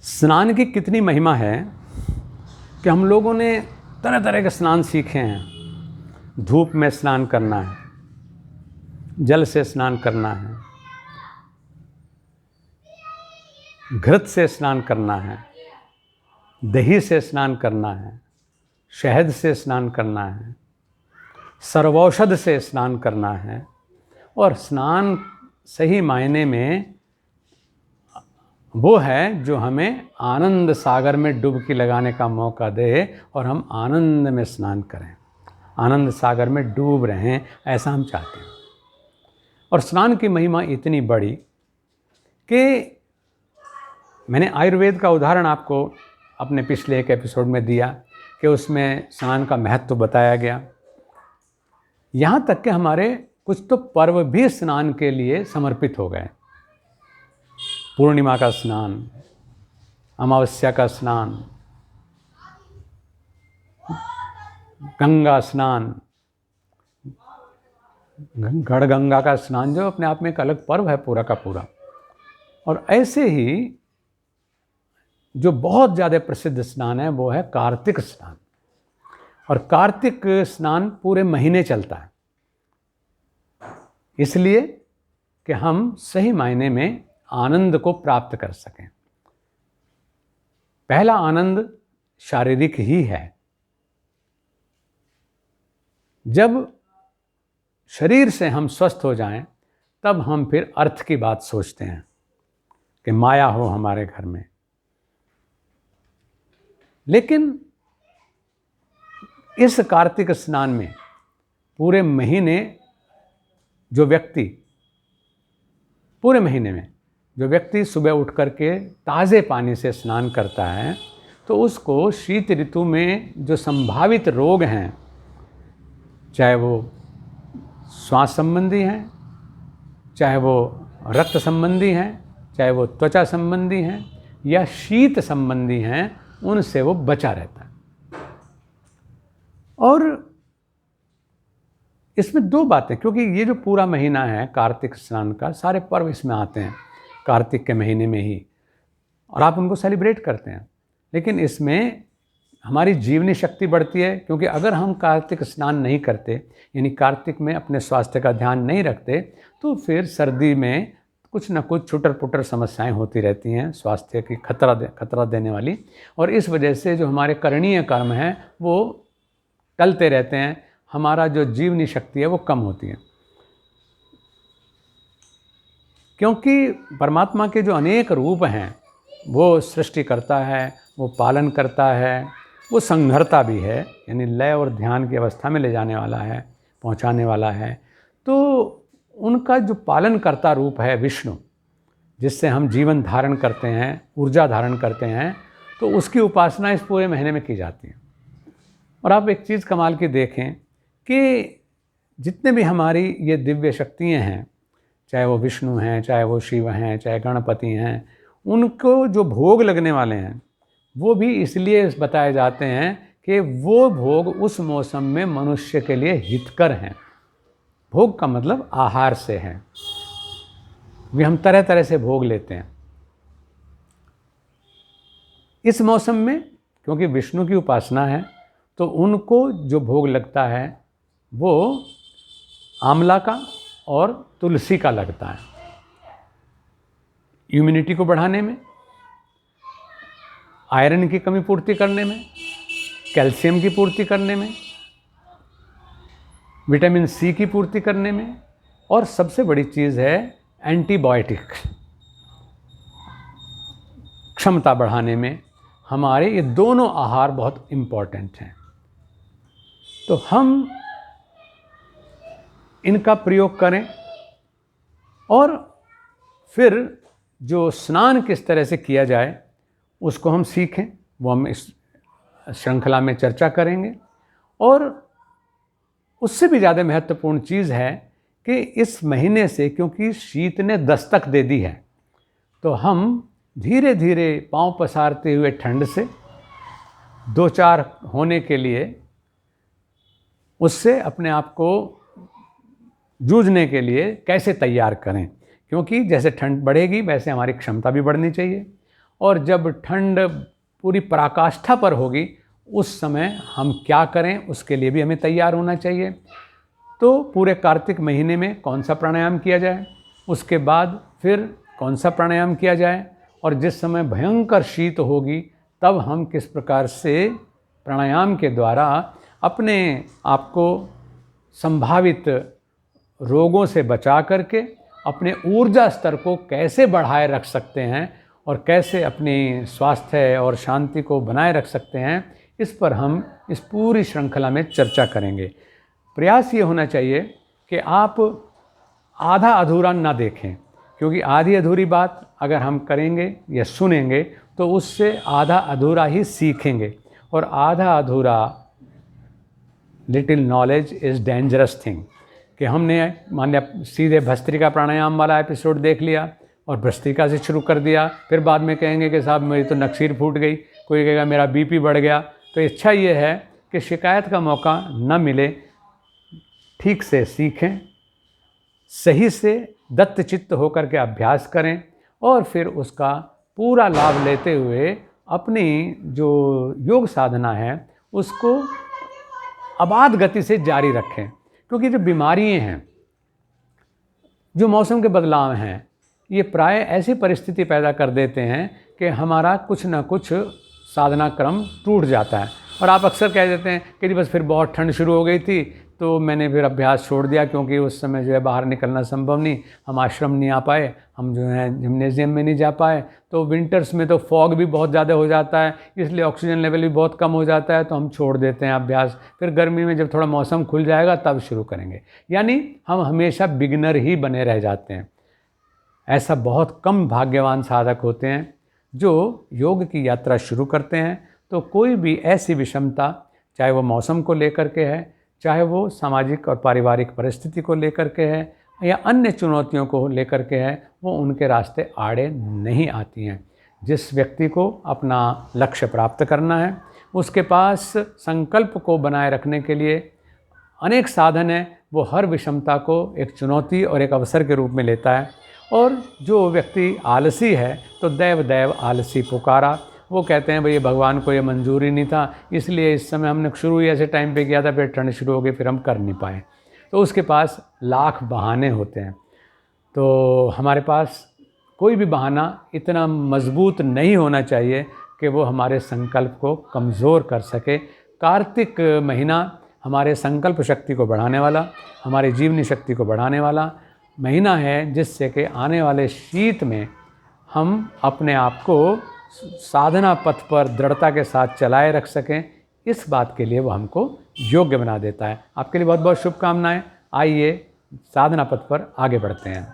स्नान की कितनी महिमा है कि हम लोगों ने तरह तरह के स्नान सीखे हैं। धूप में स्नान करना है, जल से स्नान करना है, घृत से स्नान करना है, दही से स्नान करना है, शहद से स्नान करना है, सर्वौषध से स्नान करना है। और स्नान सही मायने में वो है जो हमें आनंद सागर में डुबकी लगाने का मौका दे और हम आनंद में स्नान करें, आनंद सागर में डूब रहें, ऐसा हम चाहते हैं। और स्नान की महिमा इतनी बड़ी कि मैंने आयुर्वेद का उदाहरण आपको अपने पिछले एक एपिसोड में दिया कि उसमें स्नान का महत्व बताया गया। यहाँ तक कि हमारे कुछ तो पर्व भी स्नान के लिए समर्पित हो गए। पूर्णिमा का स्नान, अमावस्या का स्नान, गंगा स्नान, गढ़गंगा का स्नान, जो अपने आप में एक अलग पर्व है पूरा का पूरा। और ऐसे ही जो बहुत ज़्यादा प्रसिद्ध स्नान है वो है कार्तिक स्नान। और कार्तिक स्नान पूरे महीने चलता है, इसलिए कि हम सही मायने में आनंद को प्राप्त कर सकें। पहला आनंद शारीरिक ही है। जब शरीर से हम स्वस्थ हो जाएं, तब हम फिर अर्थ की बात सोचते हैं कि माया हो हमारे घर में। लेकिन इस कार्तिक स्नान में पूरे महीने जो व्यक्ति सुबह उठ करके ताज़े पानी से स्नान करता है, तो उसको शीत ऋतु में जो संभावित रोग हैं, चाहे वो श्वास संबंधी हैं, चाहे वो रक्त संबंधी हैं, चाहे वो त्वचा संबंधी हैं या शीत संबंधी हैं, उनसे वो बचा रहता है। और इसमें दो बातें, क्योंकि ये जो पूरा महीना है कार्तिक स्नान का, सारे पर्व इसमें आते हैं कार्तिक के महीने में ही, और आप उनको सेलिब्रेट करते हैं। लेकिन इसमें हमारी जीवनी शक्ति बढ़ती है, क्योंकि अगर हम कार्तिक स्नान नहीं करते, यानी कार्तिक में अपने स्वास्थ्य का ध्यान नहीं रखते, तो फिर सर्दी में कुछ न कुछ छुटर पुटर समस्याएं होती रहती हैं, स्वास्थ्य की खतरा देने वाली। और इस वजह से जो हमारे करणीय कर्म हैं वो टलते रहते हैं, हमारा जो जीवनी शक्ति है वो कम होती है। क्योंकि परमात्मा के जो अनेक रूप हैं, वो सृष्टि करता है, वो पालन करता है, वो संघरता भी है, यानी लय और ध्यान की अवस्था में ले जाने वाला है, पहुंचाने वाला है। तो उनका जो पालन करता रूप है विष्णु, जिससे हम जीवन धारण करते हैं, ऊर्जा धारण करते हैं, तो उसकी उपासना इस पूरे महीने में की जाती है। और आप एक चीज़ कमाल की देखें कि जितने भी हमारी ये दिव्य शक्तियाँ हैं, चाहे वो विष्णु हैं, चाहे वो शिव हैं, चाहे गणपति हैं, उनको जो भोग लगने वाले हैं वो भी इसलिए बताए जाते हैं कि वो भोग उस मौसम में मनुष्य के लिए हितकर हैं। भोग का मतलब आहार से है। वे हम तरह तरह से भोग लेते हैं इस मौसम में, क्योंकि विष्णु की उपासना है, तो उनको जो भोग लगता है वो आंवला का और तुलसी का लगता है। इम्यूनिटी को बढ़ाने में, आयरन की कमी पूर्ति करने में, कैल्शियम की पूर्ति करने में, विटामिन सी की पूर्ति करने में, और सबसे बड़ी चीज़ है एंटीबायोटिक क्षमता बढ़ाने में। हमारे ये दोनों आहार बहुत इम्पॉर्टेंट हैं। तो हम इनका प्रयोग करें और फिर जो स्नान किस तरह से किया जाए उसको हम सीखें, वो हम इस श्रृंखला में चर्चा करेंगे। और उससे भी ज़्यादा महत्वपूर्ण चीज़ है कि इस महीने से, क्योंकि शीत ने दस्तक दे दी है, तो हम धीरे धीरे पांव पसारते हुए ठंड से दो चार होने के लिए, उससे अपने आप को जूझने के लिए कैसे तैयार करें। क्योंकि जैसे ठंड बढ़ेगी वैसे हमारी क्षमता भी बढ़नी चाहिए, और जब ठंड पूरी पराकाष्ठा पर होगी उस समय हम क्या करें, उसके लिए भी हमें तैयार होना चाहिए। तो पूरे कार्तिक महीने में कौन सा प्राणायाम किया जाए, उसके बाद फिर कौन सा प्राणायाम किया जाए, और जिस समय भयंकर शीत होगी तब हम किस प्रकार से प्राणायाम के द्वारा अपने आप को संभावित रोगों से बचा करके अपने ऊर्जा स्तर को कैसे बढ़ाए रख सकते हैं और कैसे अपनी स्वास्थ्य और शांति को बनाए रख सकते हैं, इस पर हम इस पूरी श्रृंखला में चर्चा करेंगे। प्रयास ये होना चाहिए कि आप आधा अधूरा ना देखें, क्योंकि आधी अधूरी बात अगर हम करेंगे या सुनेंगे तो उससे आधा अधूरा ही सीखेंगे, और आधा अधूरा little knowledge is dangerous thing. कि हमने मान लिया सीधे भस्त्रिका प्राणायाम वाला एपिसोड देख लिया और भस्त्रिका से शुरू कर दिया, फिर बाद में कहेंगे कि साहब मेरी तो नक्सीर फूट गई, कोई कहेगा मेरा बीपी बढ़ गया। तो इच्छा ये है कि शिकायत का मौका न मिले, ठीक से सीखें, सही से दत्तचित्त होकर के अभ्यास करें और फिर उसका पूरा लाभ लेते हुए अपनी जो योग साधना है उसको अबाध गति से जारी रखें। क्योंकि जो बीमारियां हैं, जो मौसम के बदलाव हैं, ये प्राय ऐसी परिस्थिति पैदा कर देते हैं कि हमारा कुछ ना कुछ साधना क्रम टूट जाता है। और आप अक्सर कह देते हैं कि जी बस फिर बहुत ठंड शुरू हो गई थी तो मैंने फिर अभ्यास छोड़ दिया, क्योंकि उस समय जो है बाहर निकलना संभव नहीं, हम आश्रम नहीं आ पाए, हम जो है जिम्नेजियम में नहीं जा पाए, तो विंटर्स में तो फॉग भी बहुत ज़्यादा हो जाता है, इसलिए ऑक्सीजन लेवल भी बहुत कम हो जाता है, तो हम छोड़ देते हैं अभ्यास। फिर गर्मी में जब थोड़ा मौसम खुल जाएगा तब शुरू करेंगे। यानी हम हमेशा बिगिनर ही बने रह जाते हैं। ऐसा बहुत कम भाग्यवान साधक होते हैं जो योग की यात्रा शुरू करते हैं। तो कोई भी ऐसी विषमता, चाहे वो मौसम को लेकर के है, चाहे वो सामाजिक और पारिवारिक परिस्थिति को लेकर के है, या अन्य चुनौतियों को लेकर के है, वो उनके रास्ते आड़े नहीं आती हैं। जिस व्यक्ति को अपना लक्ष्य प्राप्त करना है उसके पास संकल्प को बनाए रखने के लिए अनेक साधन हैं। वो हर विषमता को एक चुनौती और एक अवसर के रूप में लेता है। और जो व्यक्ति आलसी है तो दैव दैव आलसी पुकारा। वो कहते हैं भाई भगवान को ये मंजूर ही नहीं था, इसलिए इस समय हमने शुरू ही ऐसे टाइम पे किया था, फिर ठंड शुरू हो गई, फिर हम कर नहीं पाए। तो उसके पास लाख बहाने होते हैं। तो हमारे पास कोई भी बहाना इतना मजबूत नहीं होना चाहिए कि वो हमारे संकल्प को कमज़ोर कर सके। कार्तिक महीना हमारे संकल्प शक्ति को बढ़ाने वाला, हमारे जीवनी शक्ति को बढ़ाने वाला महीना है, जिससे कि आने वाले शीत में हम अपने आप को साधना पथ पर दृढ़ता के साथ चलाए रख सकें। इस बात के लिए वो हमको योग्य बना देता है। आपके लिए बहुत बहुत शुभकामनाएं। आइए साधना पथ पर आगे बढ़ते हैं।